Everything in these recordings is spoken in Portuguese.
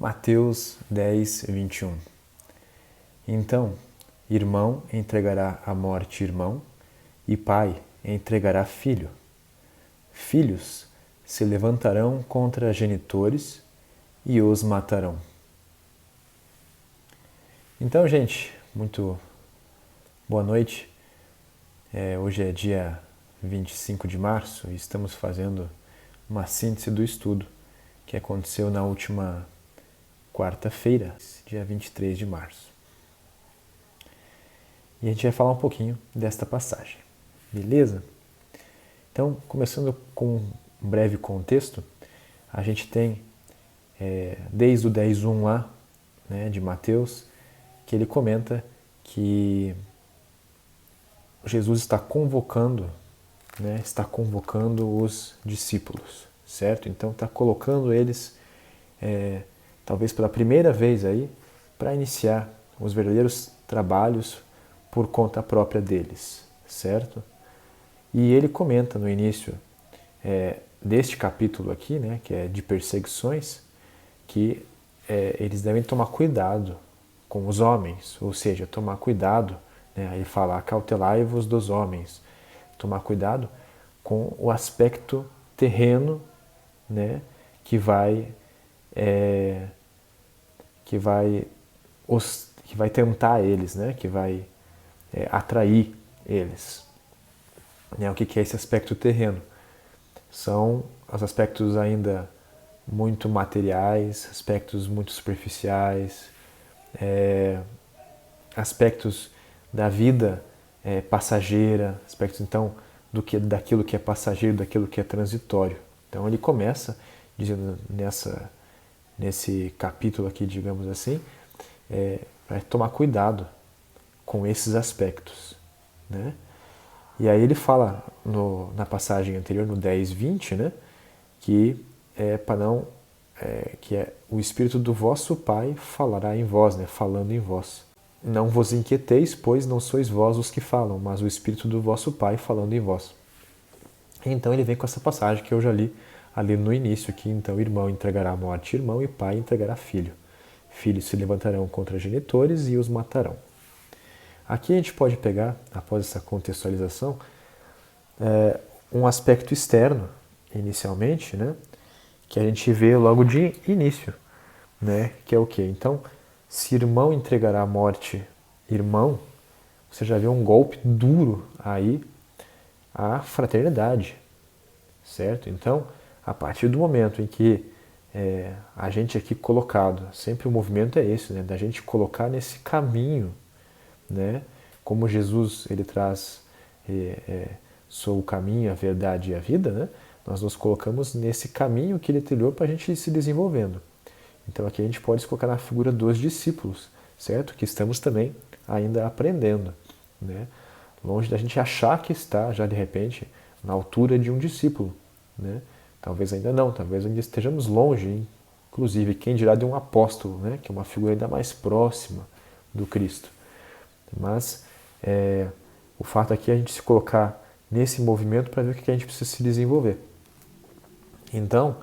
Mateus 10, 21. Então, irmão entregará à morte irmão, e pai entregará filho. Filhos se levantarão contra genitores e os matarão. Então, gente, muito boa noite. Hoje é dia 25 de março e estamos fazendo uma síntese do estudo que aconteceu na última quarta-feira, dia 23 de março. E a gente vai falar um pouquinho desta passagem, beleza? Então, começando com um breve contexto, a gente tem desde o 10:1 lá, né, de Mateus, que ele comenta que Jesus está convocando os discípulos, certo? Então está colocando eles, talvez pela primeira vez aí, para iniciar os verdadeiros trabalhos por conta própria deles, certo? E ele comenta no início deste capítulo aqui, né, que é de perseguições, que eles devem tomar cuidado com os homens, ou seja, tomar cuidado, né, aí fala, acautelai-vos dos homens, tomar cuidado com o aspecto terreno, né, que vai tentar eles, né, que vai atrair eles. O que é esse aspecto terreno? São os aspectos ainda muito materiais, aspectos muito superficiais, aspectos da vida passageira, aspectos então daquilo que é passageiro, daquilo que é transitório. Então ele começa dizendo nesse capítulo aqui, digamos assim, para tomar cuidado com esses aspectos, né? E aí ele fala na passagem anterior, no 10:20, né, que o Espírito do vosso Pai falará em vós, né, falando em vós. Não vos inquieteis, pois não sois vós os que falam, mas o Espírito do vosso Pai falando em vós. Então ele vem com essa passagem que eu já li ali no início, que então irmão entregará à morte irmão e pai entregará filho. Filhos se levantarão contra genitores e os matarão. Aqui a gente pode pegar, após essa contextualização, um aspecto externo, inicialmente, né, que a gente vê logo de início, né, que é o quê? Então, se irmão entregará à morte irmão, você já vê um golpe duro aí à fraternidade, certo? Então, a partir do momento em que a gente aqui colocado, sempre o movimento é esse, né, da gente colocar nesse caminho, né, como Jesus ele traz sou o caminho, a verdade e a vida, né, nós nos colocamos nesse caminho que ele trilhou para a gente ir se desenvolvendo. Então aqui a gente pode se colocar na figura dos discípulos, certo? Que estamos também ainda aprendendo, né? Longe da gente achar que está já de repente na altura de um discípulo, né? Talvez ainda não, talvez ainda estejamos longe, inclusive quem dirá de um apóstolo, né? Que é uma figura ainda mais próxima do Cristo. Mas o fato aqui é a gente se colocar nesse movimento para ver o que a gente precisa se desenvolver. Então,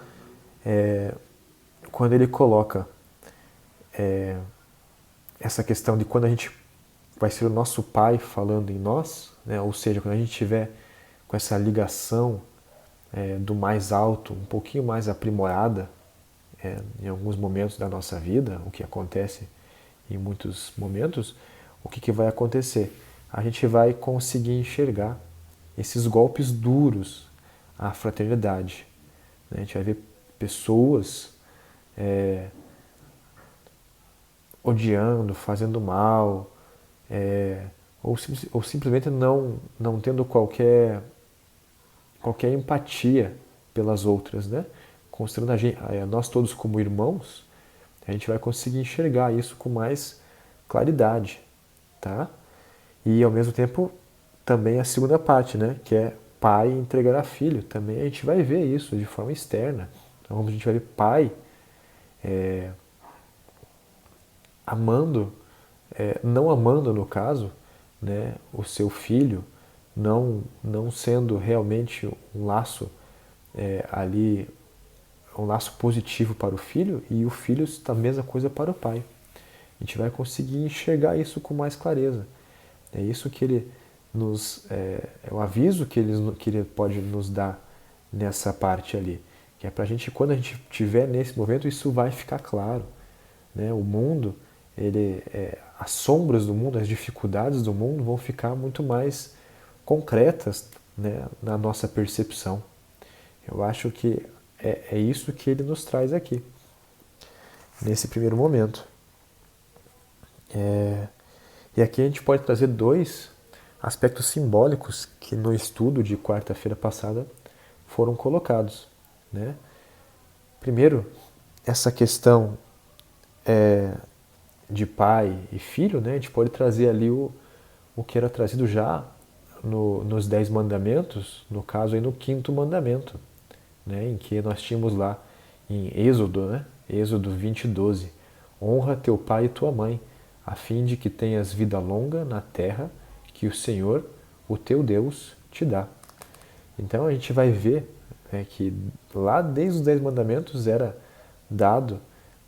quando ele coloca essa questão de quando a gente vai ser o nosso Pai falando em nós, né? Ou seja, quando a gente tiver com essa ligação do mais alto, um pouquinho mais aprimorada em alguns momentos da nossa vida, o que acontece em muitos momentos, o que vai acontecer? A gente vai conseguir enxergar esses golpes duros à fraternidade. A gente vai ver pessoas odiando, fazendo mal, ou simplesmente não tendo qualquer empatia pelas outras, né? Considerando nós todos como irmãos, a gente vai conseguir enxergar isso com mais claridade, tá? E ao mesmo tempo também a segunda parte, né? Que é pai entregará filho. Também a gente vai ver isso de forma externa. Então a gente vai ver pai amando, não amando no caso, né, o seu filho, não sendo realmente um laço ali um laço positivo para o filho e o filho a mesma coisa para o pai. A gente vai conseguir enxergar isso com mais clareza. É isso que ele é o aviso que ele pode nos dar nessa parte ali. Que é para a gente, quando a gente estiver nesse momento, isso vai ficar claro. Né? O mundo, as sombras do mundo, as dificuldades do mundo vão ficar muito mais concretas, né, na nossa percepção. Eu acho que é isso que ele nos traz aqui, nesse primeiro momento. E aqui a gente pode trazer dois aspectos simbólicos que no estudo de quarta-feira passada foram colocados. Né? Primeiro, essa questão de pai e filho, né? A gente pode trazer ali o que era trazido já nos 10 mandamentos, no caso aí no 5º mandamento, né? Em que nós tínhamos lá em Êxodo, né? Êxodo 20:12, honra teu pai e tua mãe, a fim de que tenhas vida longa na terra que o Senhor, o teu Deus, te dá. Então a gente vai ver, né, que lá desde os 10 mandamentos era dado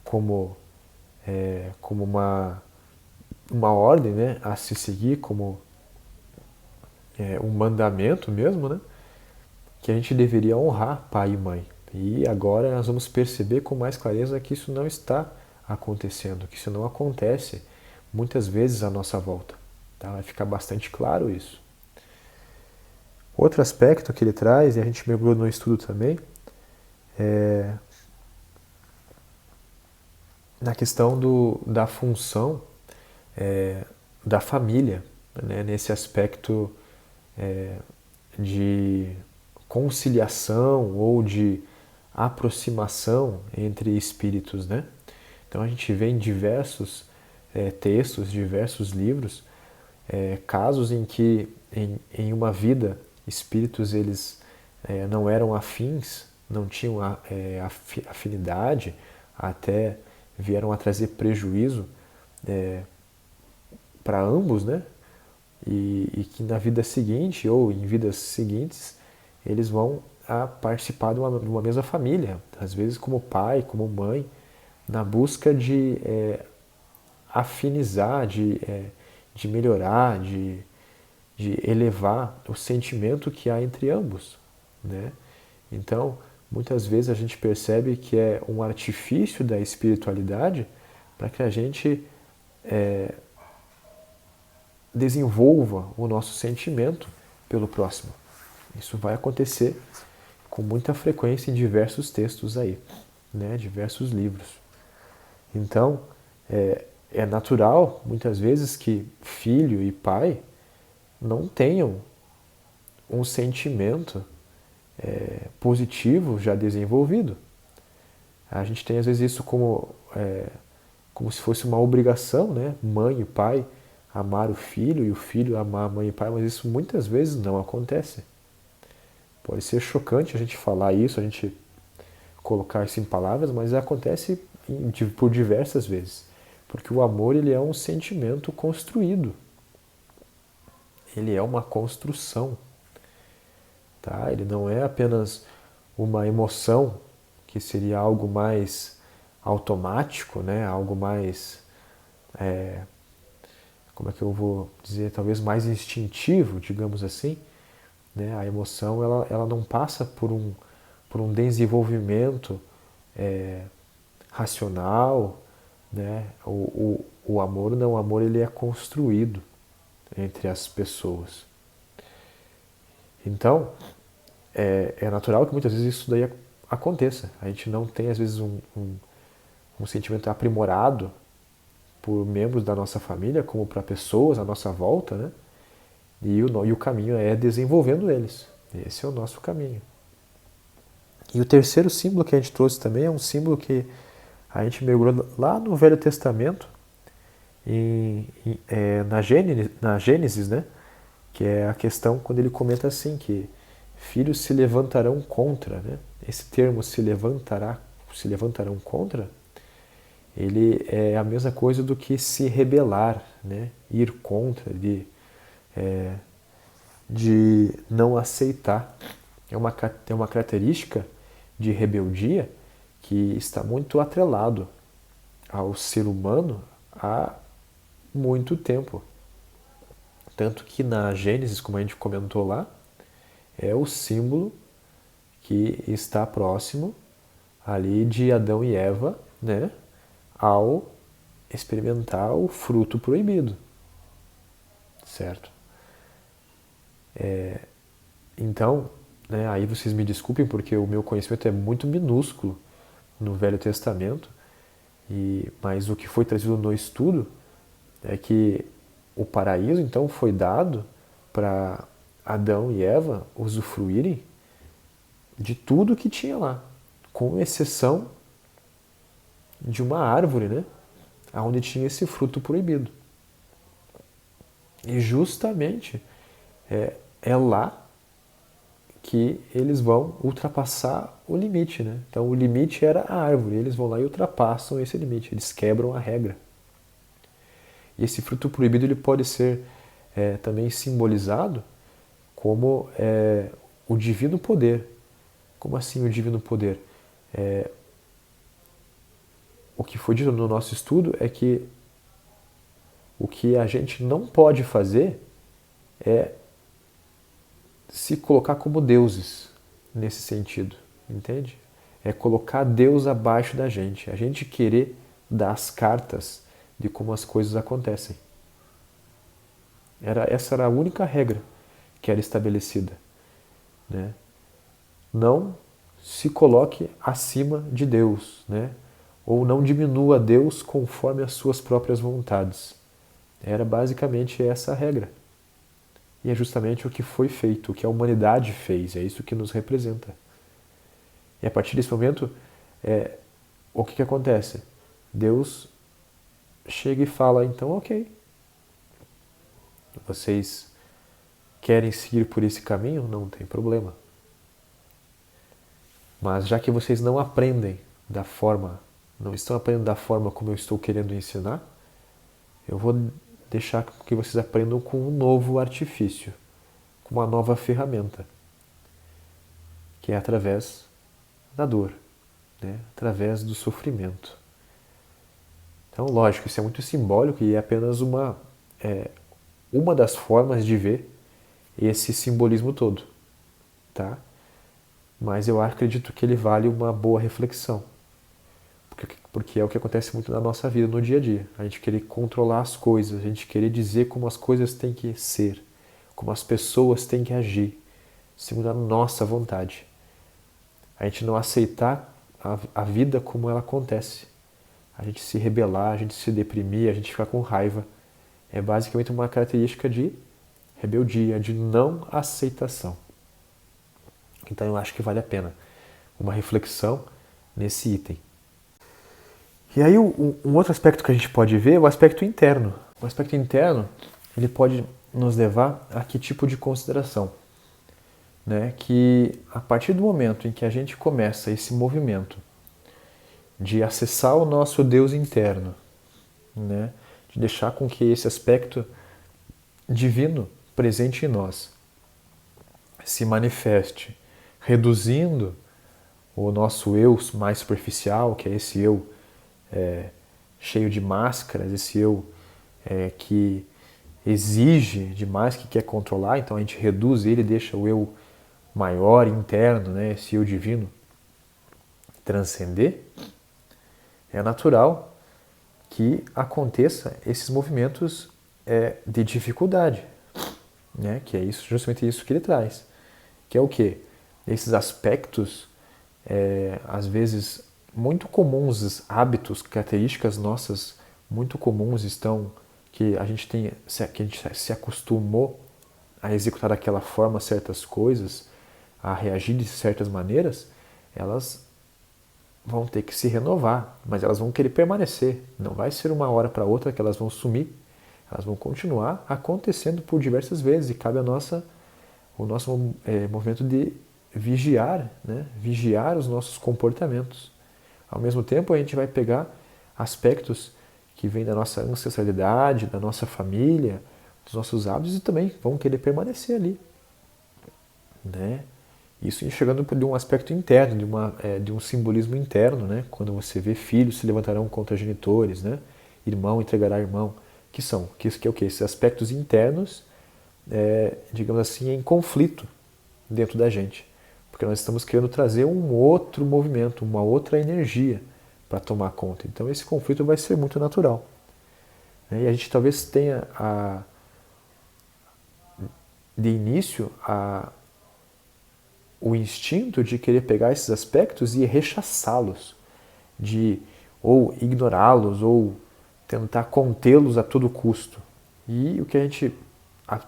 como uma ordem, né, a se seguir, como um mandamento mesmo, né, que a gente deveria honrar pai e mãe. E agora nós vamos perceber com mais clareza que isso não está acontecendo, que isso não acontece muitas vezes à nossa volta. Tá? Vai ficar bastante claro isso. Outro aspecto que ele traz, e a gente mergulhou no estudo também, é na questão da função da família, né, nesse aspecto de conciliação ou de aproximação entre espíritos, né? Então a gente vê em diversos textos, diversos livros, casos em que em uma vida espíritos eles não eram afins, não tinham afinidade, até vieram a trazer prejuízo para ambos, né? E que na vida seguinte ou em vidas seguintes eles vão a participar de uma mesma família, às vezes como pai, como mãe, na busca de afinizar, de melhorar, de elevar o sentimento que há entre ambos, né? Então, muitas vezes a gente percebe que é um artifício da espiritualidade para que a gente desenvolva o nosso sentimento pelo próximo. Isso vai acontecer com muita frequência em diversos textos aí, né? Diversos livros. Então, é natural, muitas vezes, que filho e pai não tenham um sentimento positivo já desenvolvido. A gente tem, às vezes, isso como se fosse uma obrigação, né? Mãe e pai amar o filho e o filho amar a mãe e pai, mas isso muitas vezes não acontece. Pode ser chocante a gente falar isso, a gente colocar isso em palavras, mas acontece por diversas vezes. Porque o amor, ele é um sentimento construído. Ele é uma construção. Tá? Ele não é apenas uma emoção, que seria algo mais automático, né? Algo mais, como é que eu vou dizer, talvez mais instintivo, digamos assim. Né? A emoção ela não passa por um desenvolvimento racional, né? O amor não, o amor ele é construído entre as pessoas. Então, é natural que muitas vezes isso daí aconteça. A gente não tem, às vezes, um sentimento aprimorado por membros da nossa família, como para pessoas à nossa volta, né? E o caminho é desenvolvendo eles. Esse é o nosso caminho. E o terceiro símbolo que a gente trouxe também é um símbolo que a gente mergulhou lá no Velho Testamento, na Gênesis, né? Que é a questão quando ele comenta assim, que filhos se levantarão contra, né? Esse termo se levantarão contra, ele é a mesma coisa do que se rebelar, né? Ir contra, de não aceitar. É uma característica de rebeldia que está muito atrelado ao ser humano há muito tempo. Tanto que na Gênesis, como a gente comentou lá, é o símbolo que está próximo ali de Adão e Eva, né, ao experimentar o fruto proibido, certo? Então, né, aí vocês me desculpem porque o meu conhecimento é muito minúsculo no Velho Testamento, mas o que foi trazido no estudo é que o paraíso então foi dado para Adão e Eva usufruírem de tudo que tinha lá, com exceção de uma árvore, né, onde tinha esse fruto proibido. E justamente é lá que eles vão ultrapassar o limite, né? Então o limite era a árvore, eles vão lá e ultrapassam esse limite, eles quebram a regra. E esse fruto proibido ele pode ser também simbolizado como o divino poder. Como assim o divino poder? O que foi dito no nosso estudo é que o que a gente não pode fazer é se colocar como deuses nesse sentido, entende? É colocar Deus abaixo da gente, a gente querer dar as cartas de como as coisas acontecem. Essa era a única regra que era estabelecida, né? Não se coloque acima de Deus, né? Ou não diminua Deus conforme as suas próprias vontades. Era basicamente essa a regra. E é justamente o que foi feito, o que a humanidade fez, é isso que nos representa. E a partir desse momento, o que acontece? Deus chega e fala, então ok, vocês querem seguir por esse caminho? Não tem problema. Mas já que vocês não aprendem da forma, não estão aprendendo da forma como eu estou querendo ensinar, eu vou deixar que vocês aprendam com um novo artifício, com uma nova ferramenta, que é através da dor, né? Através do sofrimento. Então, lógico, isso é muito simbólico e é apenas uma das formas de ver esse simbolismo todo, tá? Mas eu acredito que ele vale uma boa reflexão, porque é o que acontece muito na nossa vida, no dia a dia. A gente querer controlar as coisas, a gente querer dizer como as coisas têm que ser, como as pessoas têm que agir, segundo a nossa vontade. A gente não aceitar a vida como ela acontece. A gente se rebelar, a gente se deprimir, a gente ficar com raiva. É basicamente uma característica de rebeldia, de não aceitação. Então eu acho que vale a pena uma reflexão nesse item. E aí um outro aspecto que a gente pode ver é o aspecto interno. O aspecto interno, ele pode nos levar a que tipo de consideração? Né? Que a partir do momento em que a gente começa esse movimento de acessar o nosso Deus interno, né? De deixar com que esse aspecto divino presente em nós se manifeste, reduzindo o nosso eu mais superficial, que é esse eu cheio de máscaras, esse eu que exige demais, que quer controlar, então a gente reduz ele, deixa o eu maior, interno, né, esse eu divino, transcender. É natural que aconteça esses movimentos de dificuldade, né, que é isso, justamente isso que ele traz, que é o quê? Esses aspectos, às vezes, muito comuns, hábitos, características nossas muito comuns estão, que a gente se acostumou a executar daquela forma certas coisas, a reagir de certas maneiras, elas vão ter que se renovar, mas elas vão querer permanecer. Não vai ser uma hora para outra que elas vão sumir. Elas vão continuar acontecendo por diversas vezes e cabe o nosso movimento de vigiar, né? Vigiar os nossos comportamentos. Ao mesmo tempo, a gente vai pegar aspectos que vêm da nossa ancestralidade, da nossa família, dos nossos hábitos e também vão querer permanecer ali, né? Isso enxergando de um aspecto interno, de um simbolismo interno, né? Quando você vê filhos se levantarão contra genitores, né? Irmão entregará irmão, que é o quê? Esses aspectos internos, digamos assim, em conflito dentro da gente. Porque nós estamos querendo trazer um outro movimento, uma outra energia para tomar conta. Então esse conflito vai ser muito natural. E a gente talvez tenha de início o instinto de querer pegar esses aspectos e rechaçá-los, de ou ignorá-los, ou tentar contê-los a todo custo. E o que a gente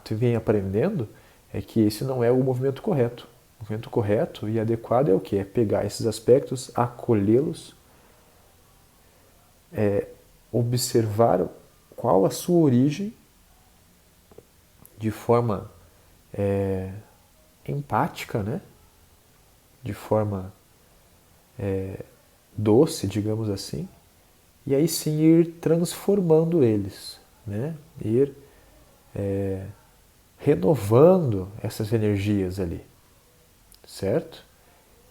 vem aprendendo é que esse não é o movimento correto. O movimento correto e adequado é o quê? É pegar esses aspectos, acolhê-los, observar qual a sua origem de forma empática, né? De forma doce, digamos assim, e aí sim ir transformando eles, né? Ir renovando essas energias ali, certo?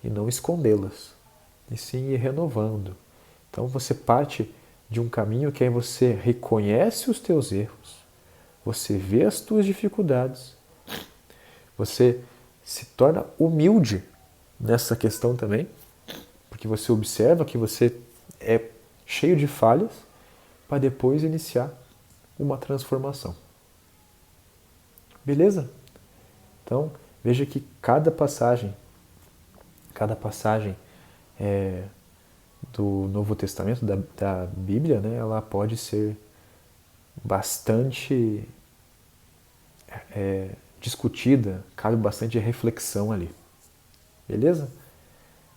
E não escondê-las, e sim ir renovando. Então você parte de um caminho que aí você reconhece os teus erros, você vê as tuas dificuldades, você se torna humilde nessa questão também, porque você observa que você é cheio de falhas para depois iniciar uma transformação. Beleza? Então, veja que cada passagem do Novo Testamento, da Bíblia, né, ela pode ser bastante discutida, cabe bastante reflexão ali. Beleza?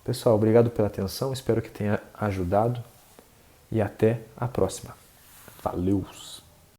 Pessoal, obrigado pela atenção, espero que tenha ajudado e até a próxima. Valeu!